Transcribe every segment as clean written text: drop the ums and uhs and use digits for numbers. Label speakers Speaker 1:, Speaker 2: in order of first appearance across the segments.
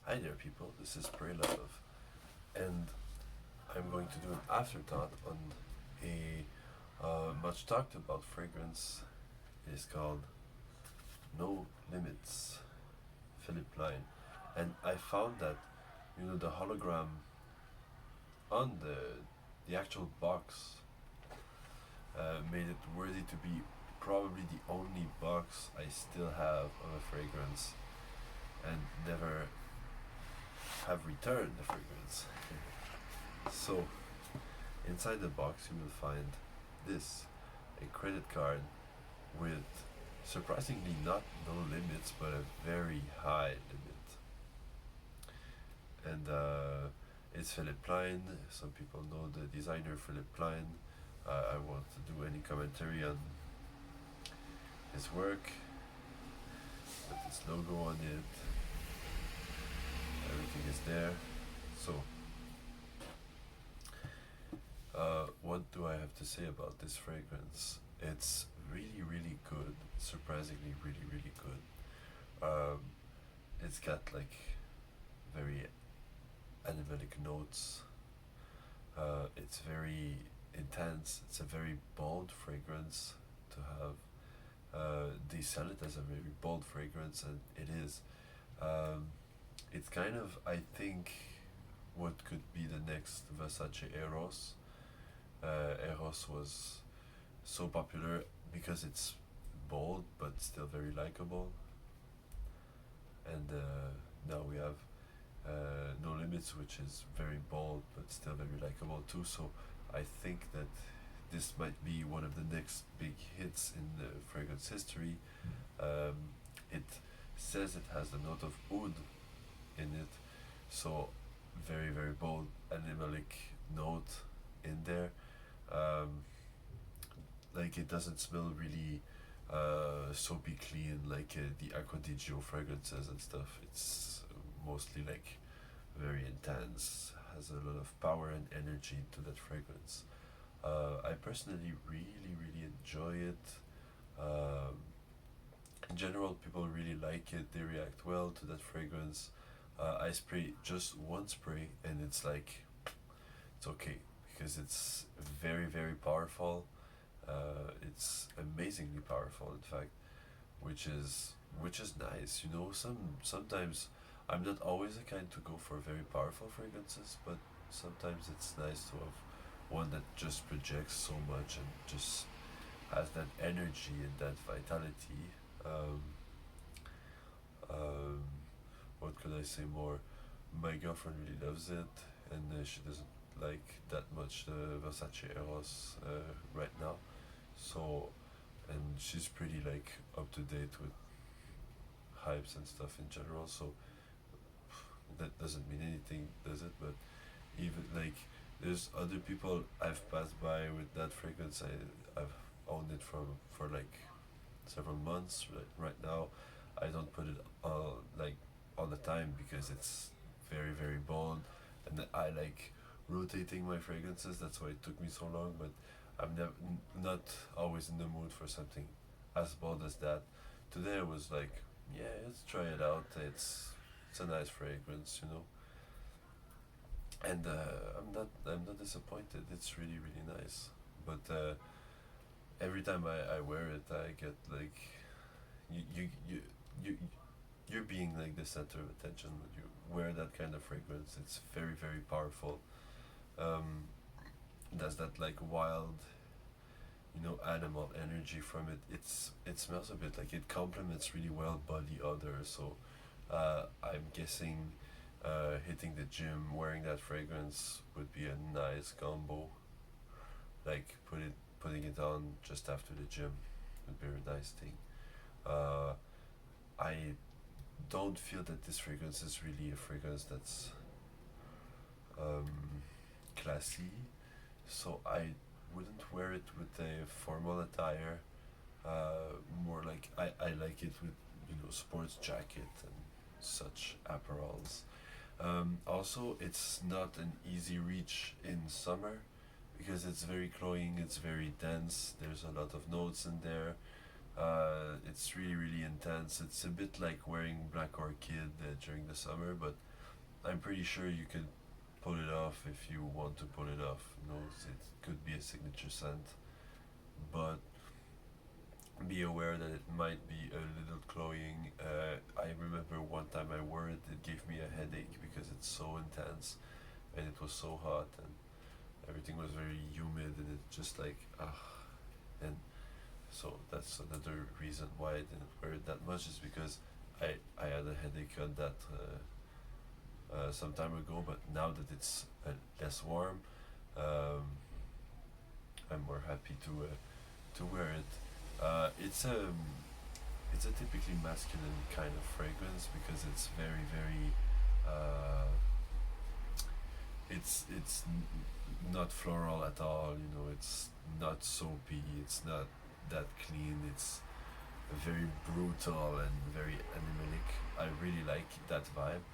Speaker 1: Hi there, people. This is Pray Love, and I'm going to do an afterthought on a much talked about fragrance. It is called No Limits, Philipp Plein. And I found that, the hologram on the actual box made it worthy to be probably the only box I still have of a fragrance and never have returned the fragrance. So, inside the box, you will find this, a credit card with surprisingly not no limits, but a very high limit. And it's Philipp Plein. Some people know the designer Philipp Plein. I won't do any commentary on his work, but his logo on it, everything is there. So, what do I have to say about this fragrance? It's really, really good. Surprisingly, really, really good. It's got like very animalic notes. It's very intense. It's a very bold fragrance to have. They sell it as a very bold fragrance, and it is. Um, it's kind of, I think, what could be the next Versace Eros. Eros was so popular because it's bold but still very likable, and now we have No Limits, which is very bold but still very likable too. So I think that this might be one of the next big hits in the fragrance history. It says it has the note of oud in it, so very very bold animalic note in there. Um, like it doesn't smell really soapy clean like the Acqua di Gio fragrances and stuff. It's mostly like very intense, has a lot of power and energy to that fragrance. I personally really really enjoy it. Um, in general, people really like it. They react well to that fragrance. I spray just one spray, and it's like it's okay because it's very very powerful. It's amazingly powerful, in fact, which is nice. Sometimes I'm not always the kind to go for very powerful fragrances, but sometimes it's nice to have one that just projects so much and just has that energy and that vitality. Um, um, what could I say more? My girlfriend really loves it, and she doesn't like that much the Versace Eros right now. So, and she's pretty like up to date with hypes and stuff in general. So that doesn't mean anything, does it? But even like there's other people I've passed by with that fragrance. I've owned it for like several months. Right now, I don't put it all the time because it's very very bold, and I like rotating my fragrances. That's why it took me so long. But I'm not always in the mood for something as bold as that. Today I was like, yeah, let's try it out. It's a nice fragrance. And I'm not disappointed. It's really really nice. But every time I wear it, I get like you you you you you're being like the center of attention when you wear that kind of fragrance. It's very very powerful. Um, there's that like wild, animal energy from it. It smells a bit like it complements really well body odor. So I'm guessing hitting the gym wearing that fragrance would be a nice combo. Like putting it on just after the gym would be a nice thing. Uh, I don't feel that this fragrance is really a fragrance that's um, classy, so I wouldn't wear it with a formal attire. More like I like it with sports jacket and such apparels. Also, it's not an easy reach in summer because it's very cloying. It's very dense. There's a lot of notes in there. It's really really intense. It's a bit like wearing Black Orchid during the summer, but I'm pretty sure you could pull it off if you want to pull it off. You know, it could be a signature scent, but be aware that it might be a little cloying. I remember one time I wore it, it gave me a headache because it's so intense and it was so hot and everything was very humid and it just like ah. And so that's another reason why I didn't wear it that much is because I had a headache on that some time ago, but now that it's less warm, um, I'm more happy to wear it. It's a typically masculine kind of fragrance because it's very uh, not floral at all. You know, it's not soapy. It's not that clean. It's very brutal and very animalic. I really like that vibe,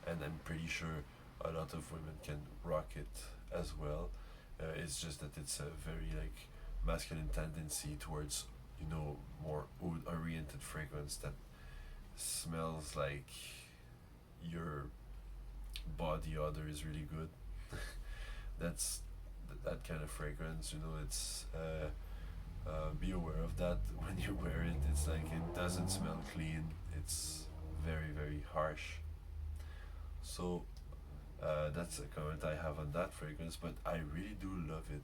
Speaker 1: and I'm pretty sure a lot of women can rock it as well. It's just that it's a very like masculine tendency towards more oud oriented fragrance that smells like your body odor is really good. That's that kind of fragrance. You know, it's be aware of that when you wear it. It's like it doesn't smell clean. It's very harsh. So that's a comment I have on that fragrance. But I really do love it.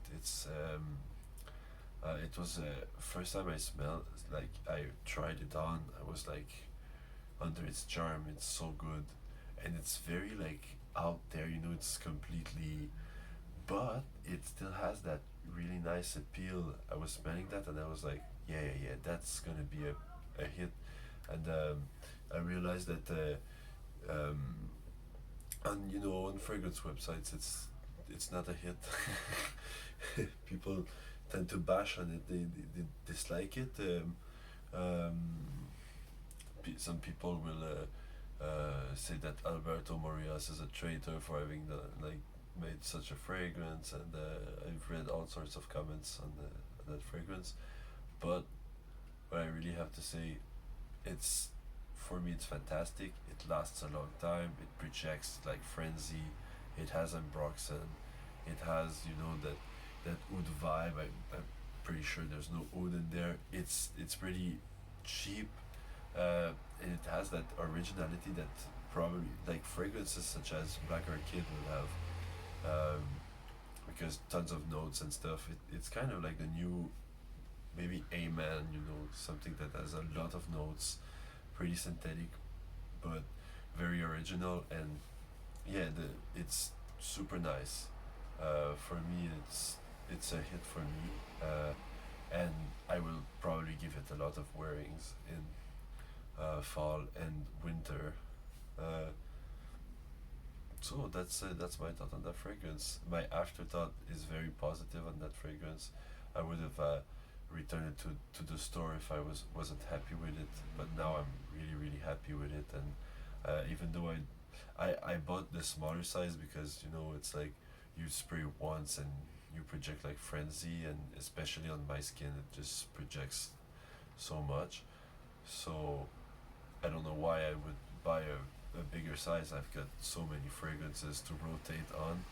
Speaker 1: It was first time I smelled. Like I tried it on. I was like under its charm. It's so good, and it's very like out there. You know, it's completely, but it still has that really nice appeal. I was smelling that and I was like, yeah, that's gonna be a hit. And I realized that um, on on fragrance websites, it's not a hit. People tend to bash on it. They dislike it. Um, some people will say that Alberto Morias is a traitor for having like made such a fragrance, and I've read all sorts of comments on that fragrance. But what I really have to say, it's for me it's fantastic. It lasts a long time. It projects like frenzy. It has ambroxan. It has that oud vibe. I'm pretty sure there's no oud in there. It's pretty cheap, and it has that originality that probably like fragrances such as Black Orchid would have, um, because tons of notes and stuff. It's kind of like the new maybe Amen, something that has a lot of notes, pretty synthetic, but very original, and yeah, it's super nice. For me, it's a hit for me, and I will probably give it a lot of wearings in fall and winter. Uh, so that's my thought on that fragrance. My afterthought is very positive on that fragrance. I would have returned it to the store if I wasn't happy with it, but now I'm really happy with it. And even though I bought the smaller size because it's like you spray once and you project like frenzy, and especially on my skin it just projects so much. So I don't know why I would buy a bigger size. I've got so many fragrances to rotate on.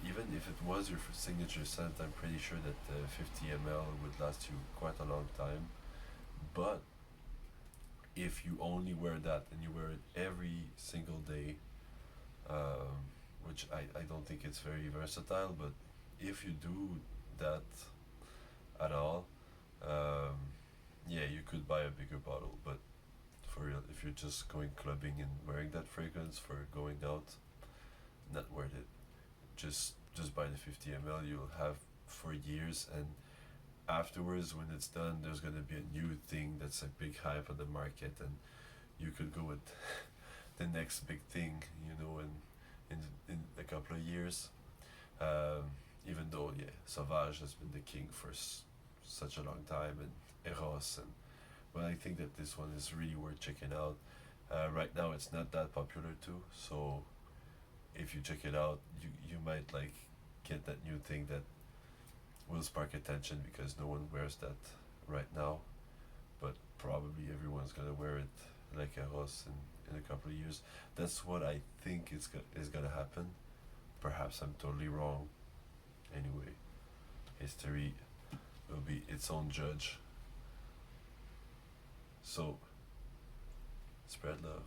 Speaker 1: Even if it was your signature scent, I'm pretty sure that 50 ml would last you quite a long time. But if you only wear that and you wear it every single day, which I don't think it's very versatile, but if you do that at all, um, yeah, you could buy a bigger bottle. But for real, if you're just going clubbing and wearing that fragrance for going out, not worth it. Just buy the 50 ml. You'll have for years, and afterwards, when it's done, there's gonna be a new thing that's a big hype on the market, and you could go with the next big thing, in a couple of years. Even though, yeah, Sauvage has been the king for such a long time, and Eros, and but I think that this one is really worth checking out. Right now, it's not that popular too, so if you check it out, you might like get that new thing that will spark attention because no one wears that right now, but probably everyone's gonna wear it like Eros in a couple of years. That's what I think is gonna happen. Perhaps I'm totally wrong. Anyway, history will be its own judge. So, spread love.